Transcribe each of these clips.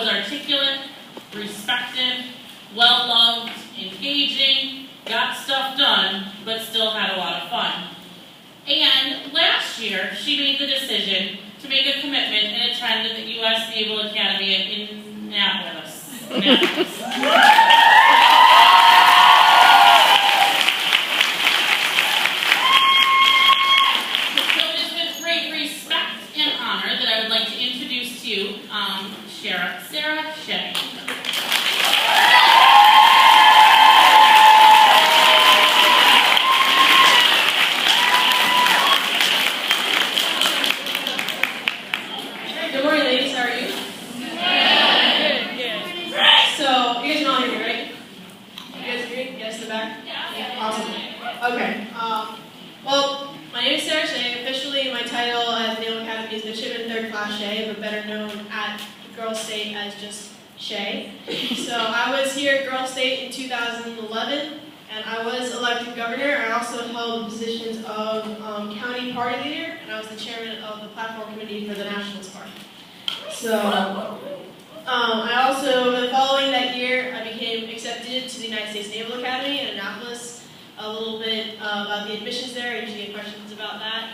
was articulate, respected, well-loved, engaging, got stuff done, but still had a lot of fun. And last year, she made the decision to make a commitment and attend the US Naval Academy in Annapolis. Sara, Shea. Good morning, ladies. How are you? Good. So, you guys can all hear me, right? You guys agree? Yes, in the back? Yeah. Awesome. Okay. Well, my name is Sara Shea. Officially, my title at the Naval Academy is Midshipman 3rd Class Shea, but better known at Girls State as just Shea. So I was here at Girls State in 2011, and I was elected governor. I also held the positions of county party leader, and I was the chairman of the platform committee for the Nationalist Party. So I also, following that year, I became accepted to the United States Naval Academy in Annapolis. A little bit about the admissions there. I usually get questions about that.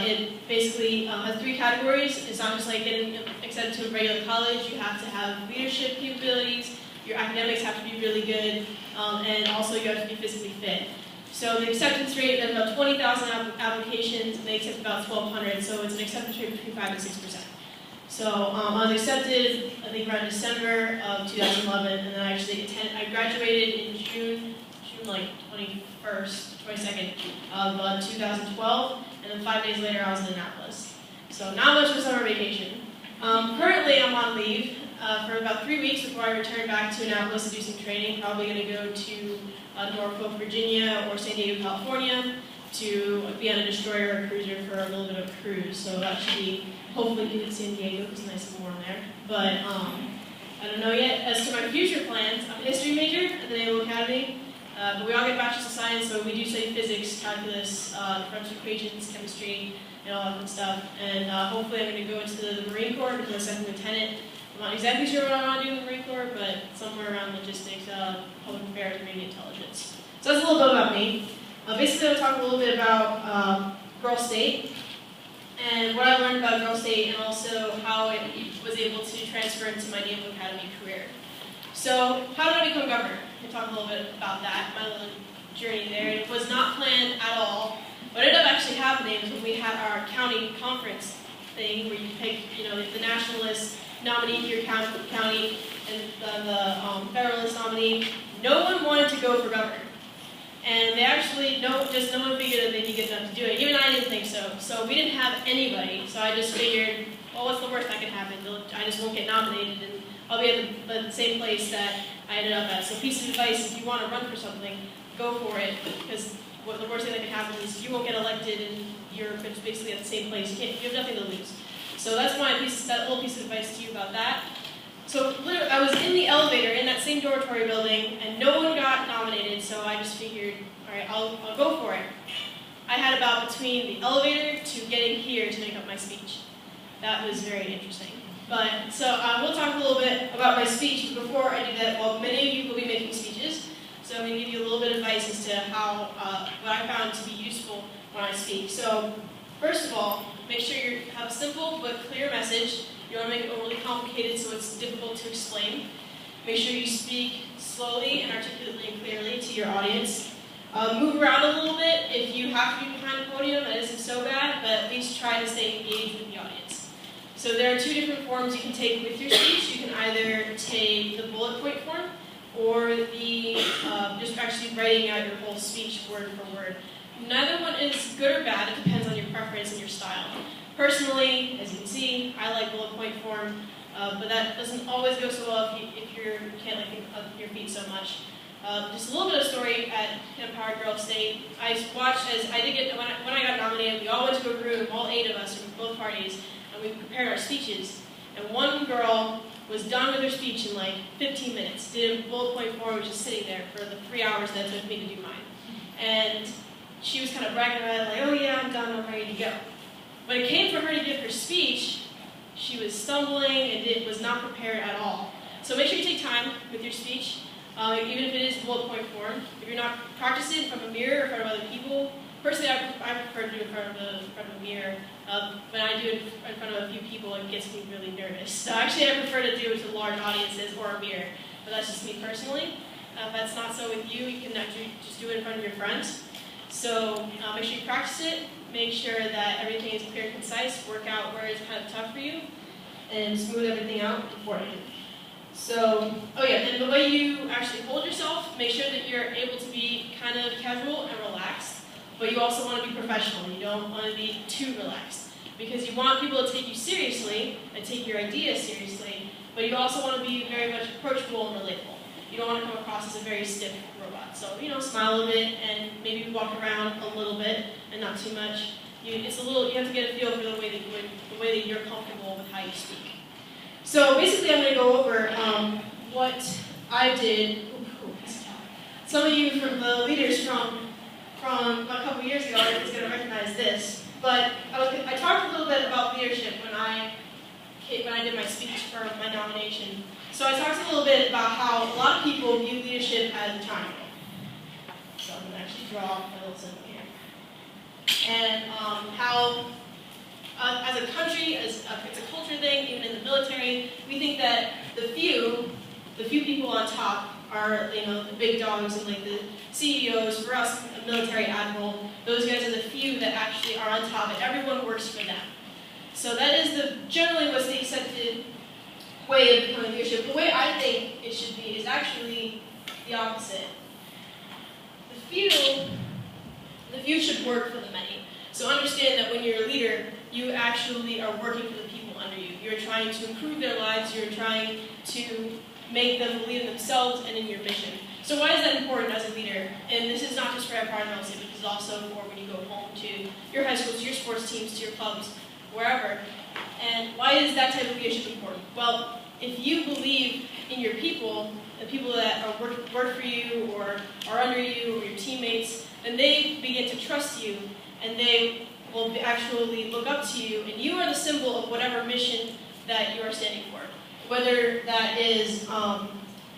It basically has 3 categories. It's not just like getting accepted to a regular college. You have to have leadership capabilities, your academics have to be really good, and also you have to be physically fit. So the acceptance rate, there's about 20,000 applications, and they accept about 1,200, so it's an acceptance rate between 5 and 6%. So I was accepted, I think around December of 2011, and then I graduated in June like 22nd of 2012. And then 5 days later, I was in Annapolis. So not much for summer vacation. Currently, I'm on leave for about 3 weeks before I return back to Annapolis to do some training. Probably going to go to Norfolk, Virginia, or San Diego, California, to be on a destroyer or a cruiser for a little bit of a cruise. So that should be hopefully good in San Diego because it's nice and warm there. But I don't know yet. As to my future plans, I'm a history major at the Naval Academy. But we all get bachelor's of science, so we do study physics, calculus, differential equations, chemistry, and all that good stuff. And hopefully I'm going to go into the Marine Corps, become a second lieutenant. I'm not exactly sure what I want to do in the Marine Corps, but somewhere around logistics, public affairs, marine intelligence. So that's a little bit about me. Basically, I'll talk a little bit about Girls State, and what I learned about Girls State, and also how I was able to transfer into my Naval Academy career. So, how did I become governor? I'll talk a little bit about that, my little journey there. It was not planned at all. What ended up actually happening was when we had our county conference thing, where you pick, the nationalist nominee for your county and the federalist nominee. No one wanted to go for governor, and they actually no one figured that they'd be good enough to do it. Even I didn't think so. So we didn't have anybody. So I just figured, well, what's the worst that could happen? I just won't get nominated, and I'll be at the same place that I ended up at. So piece of advice, if you want to run for something, go for it, because the worst thing that can happen is you won't get elected and you're basically at the same place. You have nothing to lose. So that's that little piece of advice to you about that. So literally, I was in the elevator in that same dormitory building, and no one got nominated, so I just figured, all right, I'll go for it. I had about between the elevator to getting here to make up my speech. That was very interesting. But, so we'll talk a little bit about my speech. Before I do that, well, many of you will be making speeches, so I'm going to give you a little bit of advice as to how, what I found to be useful when I speak. So, first of all, make sure you have a simple but clear message. You don't want to make it overly complicated so it's difficult to explain. Make sure you speak slowly and articulately and clearly to your audience. Move around a little bit. If you have to be behind the podium, that isn't so bad, but at least try to stay engaged with the audience. So there are 2 different forms you can take with your speech. You can either take the bullet point form or the just actually writing out your whole speech word for word. Neither one is good or bad. It depends on your preference and your style. Personally, as you can see, I like bullet point form, but that doesn't always go so well if you can't think of your feet so much. Just a little bit of story at Empowered Girls State. I watched as I did get when I got nominated. We all went to a room, all 8 of us from both parties. We prepared our speeches, and one girl was done with her speech in like 15 minutes, did a bullet point form, which is sitting there for the 3 hours that it took me to do mine. And she was kind of bragging about it, like, oh yeah, I'm done, I'm ready to go. When it came for her to give her speech, she was stumbling and was not prepared at all. So make sure you take time with your speech, even if it is bullet point form. If you're not practicing in front of a mirror or in front of other people, personally I prefer to do it in front of a mirror. When I do it in front of a few people, it gets me really nervous. So actually I prefer to do it to large audiences or a mirror, but that's just me personally. If that's not so with you, you can actually just do it in front of your friends. So make sure you practice it, make sure that everything is clear and concise, work out where it's kind of tough for you, and smooth everything out beforehand. So, oh yeah, and the way you actually hold yourself, make sure that you're able to be kind of casual and relaxed, but you also want to be professional. You don't want to be too relaxed, because you want people to take you seriously and take your ideas seriously, but you also want to be very much approachable and relatable. You don't want to come across as a very stiff robot. So, smile a bit and maybe walk around a little bit and not too much. You have to get a feel for the way that you're comfortable with how you speak. So basically I'm going to go over what I did. Some of you from the leaders from a couple years ago are going to recognize this. But I talked a little bit about leadership when I did my speech for my nomination. So I talked a little bit about how a lot of people view leadership as a triangle. So I'm going to actually draw my little symbol here. And how, as a country, it's a culture thing, even in the military, we think that the few people on top are, the big dogs and like the CEOs. For us, a military admiral, those guys are the few that actually are on top, and everyone works for them. So that is generally what's the accepted way of becoming leadership. The way I think it should be is actually the opposite. The few should work for the many. So understand that when you're a leader, you actually are working for the people under you. You're trying to improve their lives. You're trying to make them believe in themselves and in your mission. So why is that important as a leader? And this is not just for Empire Nelson, but this is also for when you go home to your high schools, to your sports teams, to your clubs, wherever. And why is that type of leadership important? Well, if you believe in your people, the people that work for you or are under you or your teammates, then they begin to trust you and they will actually look up to you, and you are the symbol of whatever mission that you are standing for. Whether that is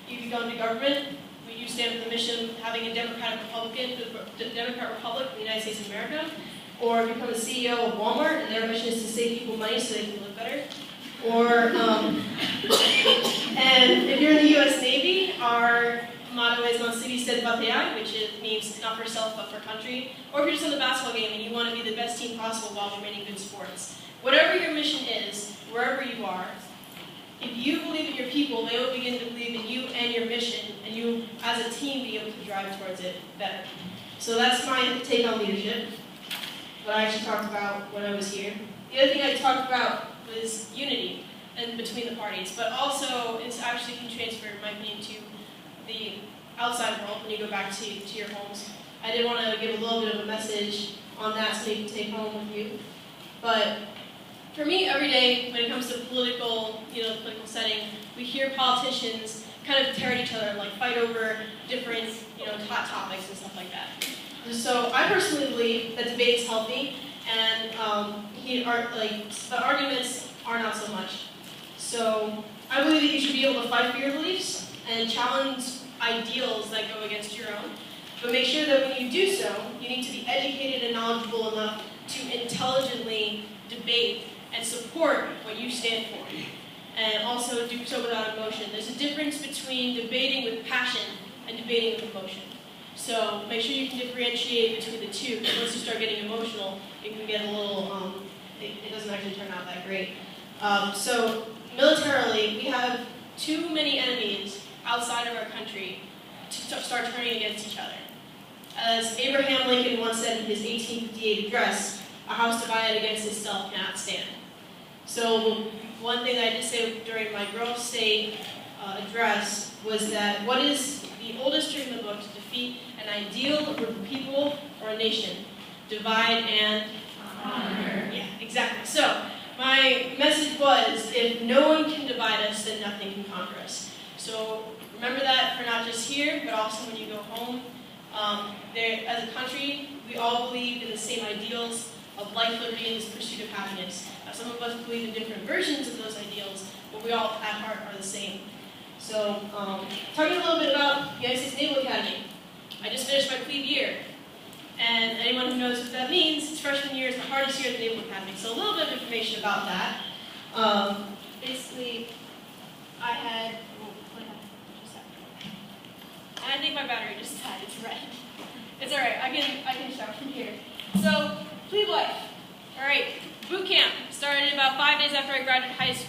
you go into government, you stand for the mission of having a Democratic Republic in the United States of America, or become the CEO of Walmart, and their mission is to save people money so they can live better. Or, and if you're in the US Navy, our motto is non si sed patriae, which means not for self but for country. Or if you're just in the basketball game and you want to be the best team possible while remaining good sports. Whatever your mission is, wherever you are, if you believe in your people, they will begin to believe in you and your mission, and you, as a team, be able to drive towards it better. So that's my take on leadership, what I actually talked about when I was here. The other thing I talked about was unity and between the parties, but also it actually can transfer, in my opinion, to the outside world when you go back to your homes. I did want to give a little bit of a message on that so you can take home with you. But for me, every day when it comes to political setting, we hear politicians kind of tear at each other and like fight over different hot topics and stuff like that. So I personally believe that debate is healthy, and the arguments are not so much. So I believe that you should be able to fight for your beliefs and challenge ideals that go against your own. But make sure that when you do so, you need to be educated and knowledgeable enough to intelligently debate and support what you stand for. And also do so without emotion. There's a difference between debating with passion and debating with emotion. So make sure you can differentiate between the two, because once you start getting emotional, it can get a little, it doesn't actually turn out that great. So militarily, we have too many enemies outside of our country to start turning against each other. As Abraham Lincoln once said in his 1858 address, a house divided against itself cannot stand. So one thing that I did say during my Grove State address was that what is the oldest trick in the book to defeat an ideal, a group of people, or a nation? Divide and honor. Yeah, exactly. So my message was, if no one can divide us, then nothing can conquer us. So remember that for not just here, but also when you go home. As a country, we all believe in the same ideals of life, liberty, and this pursuit of happiness. Some of us believe in different versions of those ideals, but we all at heart are the same. So, talking a little bit about the United States Naval Academy. I just finished my plebe year. And anyone who knows what that means, freshman year is the hardest year at the Naval Academy. So a little bit of information about that. Basically, I had, what happened? Just happened. And I think my battery just died, it's red. It's all right, I can shout from here. So, plebe life. All right, boot camp started about 5 days after I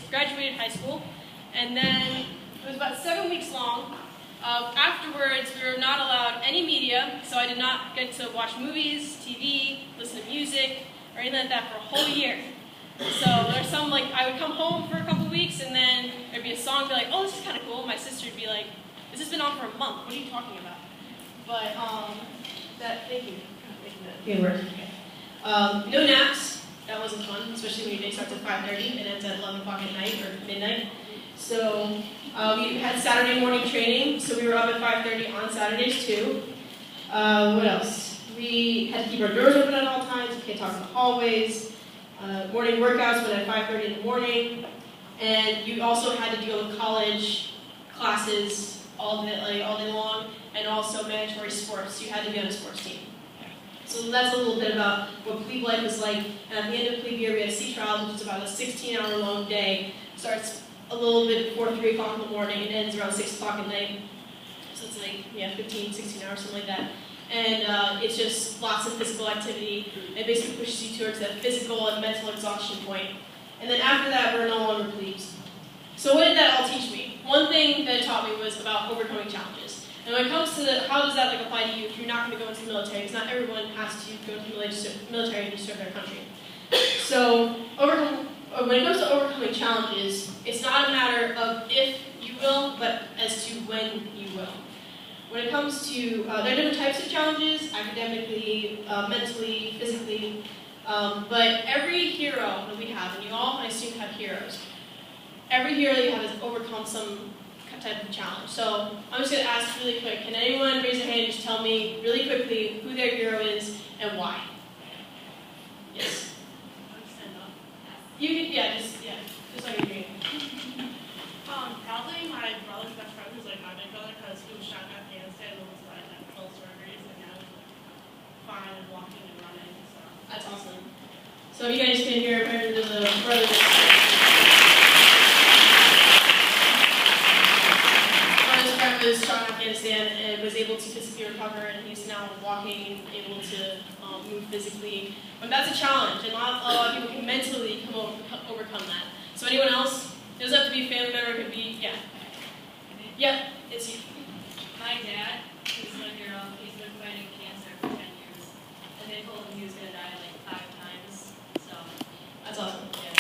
graduated high school. And then it was about 7 weeks long. Afterwards, we were not allowed any media, so I did not get to watch movies, TV, listen to music, or anything like that for a whole year. So there's some, like, I would come home for a couple weeks, and then there'd be a song, be like, oh, this is kind of cool. My sister would be like, this has been on for a month. What are you talking about? But, thank you. Okay, no naps. That wasn't fun, especially when your day starts at 5:30 and ends at 11 o'clock at night or midnight. So we had Saturday morning training, so we were up at 5:30 on Saturdays too. What else? We had to keep our doors open at all times. We can't talk in the hallways. Morning workouts went at 5:30 in the morning, and you also had to deal with college classes all day long, and also mandatory sports. You had to be on a sports team. So that's a little bit about what plebe life was like. And at the end of plebe year, we had sea trials, which is about a 16-hour long day. Starts a little bit before 3 o'clock in the morning and ends around 6 o'clock at night. So it's like, 15, 16 hours, something like that. And it's just lots of physical activity. It basically pushes you towards that physical and mental exhaustion point. And then after that, we're no longer plebes. So what did that all teach me? One thing that it taught me was about overcoming challenges. And when it comes to how does that apply to you if you're not going to go into the military, because not everyone has to go into the military to serve their country. So when it comes to overcoming challenges, it's not a matter of if you will, but as to when you will. When it comes to, there are different types of challenges, academically, mentally, physically, but every hero that we have, and you all, I assume, have heroes, every hero that you have has overcome some type of challenge. So I'm just going to ask really quick, can anyone raise their hand and just tell me really quickly who their hero is and why? Yes? You can, just like you're doing. Probably my brother's best friend, who's like my big brother, because he was shot in Afghanistan and was like at full surgeries, and now he's like fine and walking and running. So that's awesome. So you guys can hear apparently the brothers. Brother's friend was shot in Afghanistan and was able to physically recover, and he's now walking, able to move physically. But that's a challenge, and not a lot of people can mentally overcome that. So anyone else? It doesn't have to be a family member, it could be, yeah. Yep, it's you. My dad, he's my hero, he's been fighting cancer for 10 years. And they told him he was going to die like 5 times, so. That's awesome. Yeah.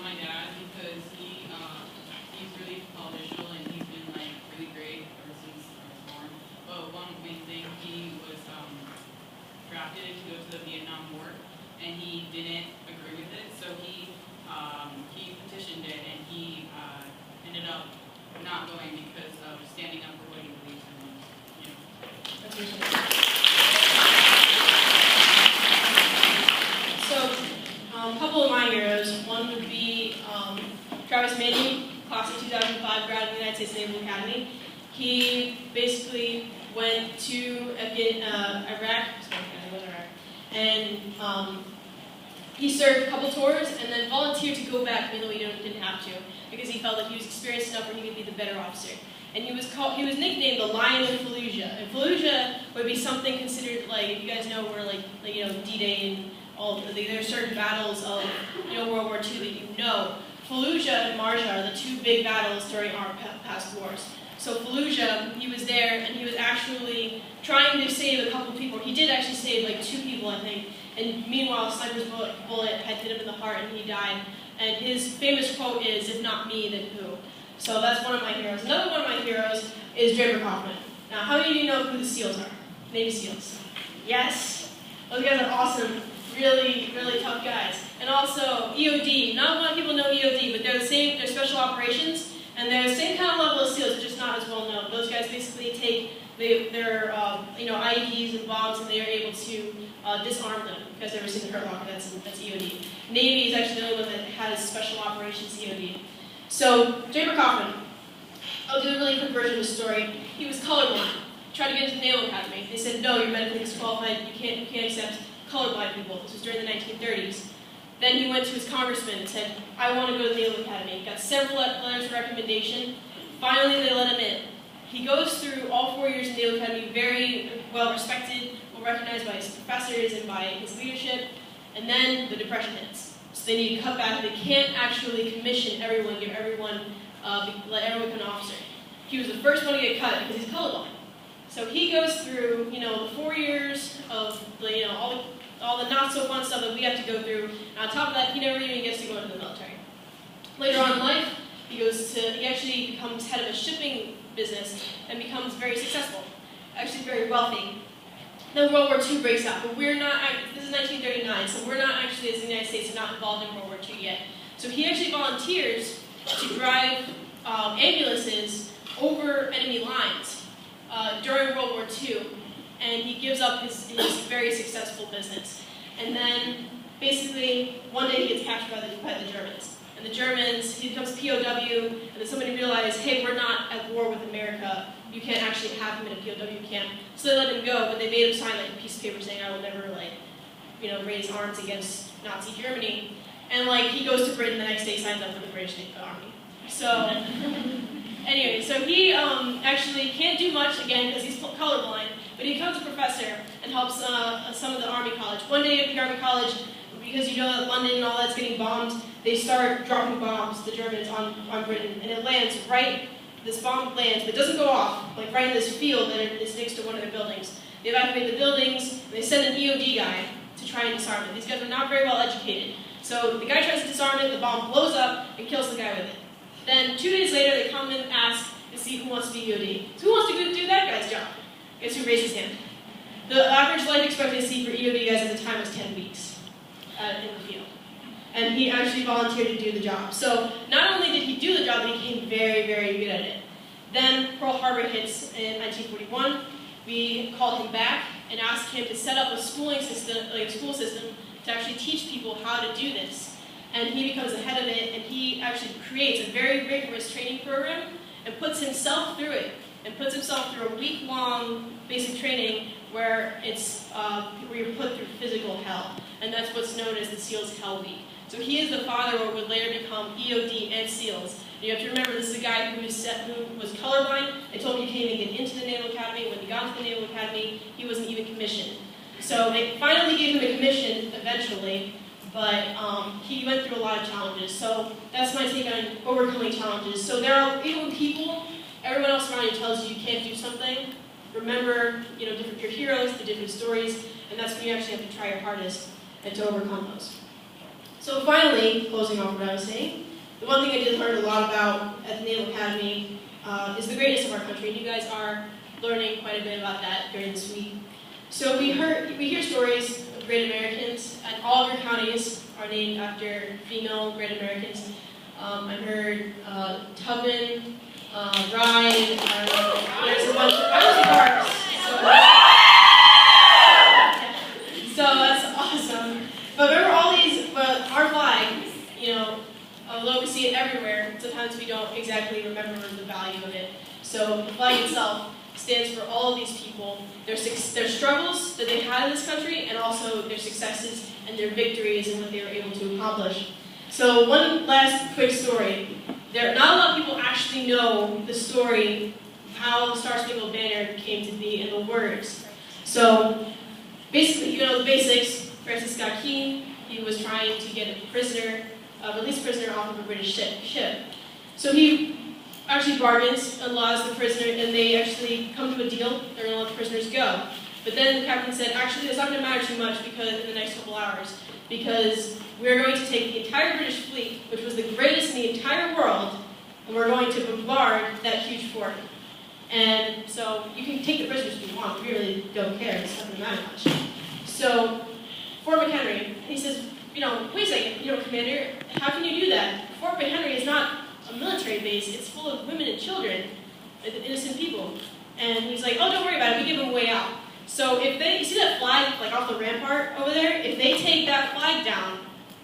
My dad, because he's really political and he's been like really great ever since I was born. But one main thing, he was drafted to go to the Vietnam War, and he didn't agree with it, so he petitioned it, and he ended up not going because of standing up for what he believes in. So, a couple of my heroes. One would be Travis Manning, class of 2005, grad of the United States Naval Academy. He basically went to Iraq, and he served a couple tours and then volunteered to go back even though he didn't have to, because he felt like he was experienced enough where he could be the better officer. And he was nicknamed the Lion of Fallujah. And Fallujah would be something considered like, if you guys know where D-Day and all, there are certain battles of World War II that you know. Fallujah and Marjah are the two big battles during our past wars. So Fallujah, he was there, and he was actually trying to save a couple people. He did actually save like 2 people, I think. And meanwhile, a sniper's bullet had hit him in the heart, and he died. And his famous quote is, "If not me, then who?" So that's one of my heroes. Another one of my heroes is Draper Kaufman. Now, how many of you know who the SEALs are? Navy SEALs. Yes? Those guys are awesome. Really, really tough guys. And also EOD. Not a lot of people know EOD, but they're special operations. And they're the same kind of level of SEALs, just not as well known. Those guys basically take their IEDs and bombs, and they are able to disarm them. You guys ever seen the Hurt Locker? That's EOD. Navy is actually the only one that has special operations EOD. So Draper Kaufman, I'll do a really quick version of the story. He was colorblind. Tried to get into the Naval Academy. They said, no, you're medically disqualified. You can't accept colorblind people. This was during the 1930s. Then he went to his congressman and said, I want to go to the Naval Academy. Got several letters of recommendation. Finally, they let him in. He goes through all 4 years in the Naval Academy, very well respected, well recognized by his professors and by his leadership. And then the Depression hits. So they need to cut back. They can't actually commission everyone, give everyone, let everyone become an officer. He was the first one to get cut because he's colorblind. So he goes through, the 4 years of all the not so fun stuff that we have to go through. And on top of that, he never even gets to go into the military. Later on in life, he actually becomes head of a shipping business and becomes very successful, actually very wealthy. Then World War II breaks out, but we're not, this is 1939, so we're not actually, as the United States, not involved in World War II yet. So he actually volunteers to drive ambulances over enemy lines during World War II, and he gives up his very successful business. And then, basically, one day he gets captured by the Germans. And the Germans, he becomes POW, and then somebody realized, hey, we're not at war with America. You can't actually have him in a POW camp. So they let him go, but they made him sign a piece of paper saying, I will never, raise arms against Nazi Germany. And, he goes to Britain the next day, signs up for the British Army. So, anyway, so he actually can't do much, again, because he's colorblind, but he becomes a professor and helps some of the Army College. One day at the Army College, because that London and all that's getting bombed, they start dropping bombs, the Germans, on Britain, and it lands right, this bomb lands, but it doesn't go off, right in this field that is next to one of their buildings. They evacuate the buildings, and they send an EOD guy to try and disarm it. These guys are not very well educated. So the guy tries to disarm it, the bomb blows up, and kills the guy with it. Then 2 days later, they come and ask to see who wants to be EOD. So who wants to do that guy's job? Guess who raised his hand? The average life expectancy for EOD guys at the time was 10 weeks in the field. And he actually volunteered to do the job. So not only did he do the job, but he became very, very good at it. Then Pearl Harbor hits in 1941. We called him back and asked him to set up a school system to actually teach people how to do this. And he becomes the head of it, and he actually creates a very rigorous training program and puts himself through it, and puts himself through a week-long basic training where where you're put through physical hell. And that's what's known as the SEALs Hell Week. So he is the father of what would later become EOD and SEALs. And you have to remember, this is a guy who was colorblind. They told him he can't even get into the Naval Academy. When he got into the Naval Academy, he wasn't even commissioned. So they finally gave him a commission eventually, but he went through a lot of challenges. So that's my take on overcoming challenges. So there are, even when everyone else around you tells you you can't do something, remember, your heroes, the different stories, and that's when you actually have to try your hardest and to overcome those. So finally, closing off what I was saying, the one thing I did learn a lot about at the Naval Academy is the greatness of our country, and you guys are learning quite a bit about that during this week. So we hear stories of great Americans, and all of your counties are named after female great Americans. I heard Tubman, Ryan, there's a bunch of, I was a Cars. So that's awesome. But remember all these, our flag, although we see it everywhere, sometimes we don't exactly remember the value of it. So the flag itself stands for all of these people, their struggles that they had in this country, and also their successes and their victories and what they were able to accomplish. So one last quick story. Not a lot of people actually know the story of how the Star Spangled Banner came to be and the words. So basically, the basics. Francis Scott Key, he was trying to get a released prisoner off of a British ship. So he actually bargains and allows the prisoner, and they actually come to a deal. They're going to let the prisoners go. But then the captain said, actually, it's not going to matter too much because in the next couple hours, because we're going to take the entire British fleet, which was the greatest in the entire world, and we're going to bombard that huge fort. And so you can take the prisoners if you want. We really don't care. It's not going to matter much. So Fort McHenry, he says, wait a second, Commander, how can you do that? Fort McHenry is not a military base. It's full of women and children, innocent people. And he's like, oh, don't worry about it. We give them a way out. So if they, you see that flag like off the rampart over there? If they take that flag down,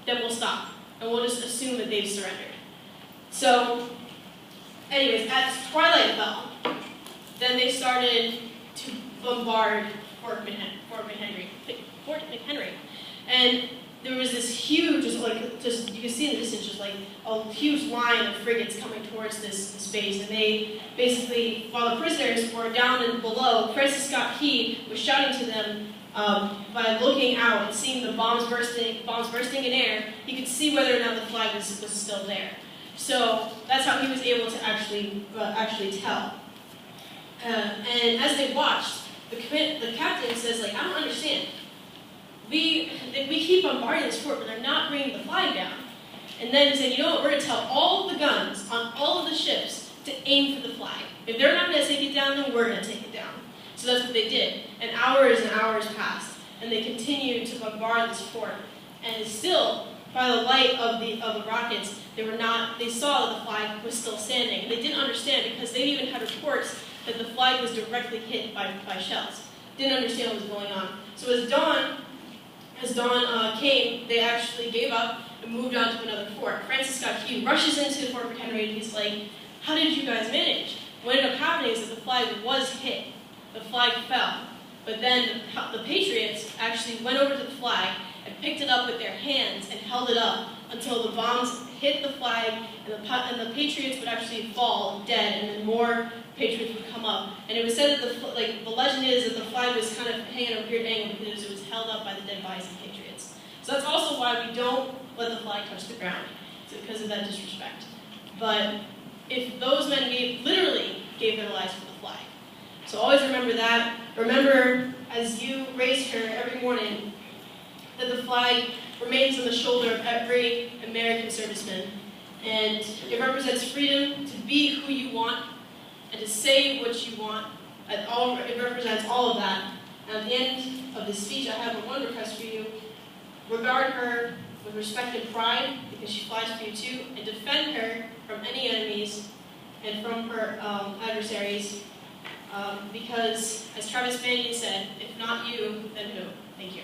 then we'll stop. And we'll just assume that they've surrendered. So, anyways, as twilight fell, then they started to bombard Fort McHenry. And there was this huge, you can see in the distance, just like a huge line of frigates coming towards this base. And they basically, while the prisoners were down and below, Francis Scott Key was shouting to them by looking out and seeing the bombs bursting in air. He could see whether or not the flag was still there. So that's how he was able to actually tell. And as they watched, the captain says, like, I don't understand. We keep bombarding this fort, but they're not bringing the flag down. And then he said, you know what, we're going to tell all of the guns on all of the ships to aim for the flag. If they're not going to take it down, then we're going to take it down. So that's what they did. And hours passed, and they continued to bombard this fort. And still, by the light of the rockets, they saw that the flag was still standing. They didn't understand because they even had reports that the flag was directly hit by shells. Didn't understand what was going on. So as dawn came, they actually gave up and moved on to another fort. Francis Scott Key rushes into Fort McHenry and he's like, how did you guys manage? What ended up happening is that the flag was hit. The flag fell. But then the Patriots actually went over to the flag and picked it up with their hands and held it up until the bombs hit the flag and the Patriots would actually fall dead, and then more Patriots would come up. And it was said that the legend is that the flag was kind of hanging at a weird angle because it was held up by the dead bodies of Patriots. So that's also why we don't let the flag touch the ground, because of that disrespect. But if those men literally gave their lives for the flag. So always remember that. Remember, as you raise her every morning, that the flag remains on the shoulder of every American serviceman. And it represents freedom to be who you want and to say what you want. It represents all of that. And at the end of this speech, I have one request for you. Regard her with respect and pride, because she flies for you too, and defend her from any enemies and from her adversaries. Because, as Travis Banyan said, if not you, then who? Thank you.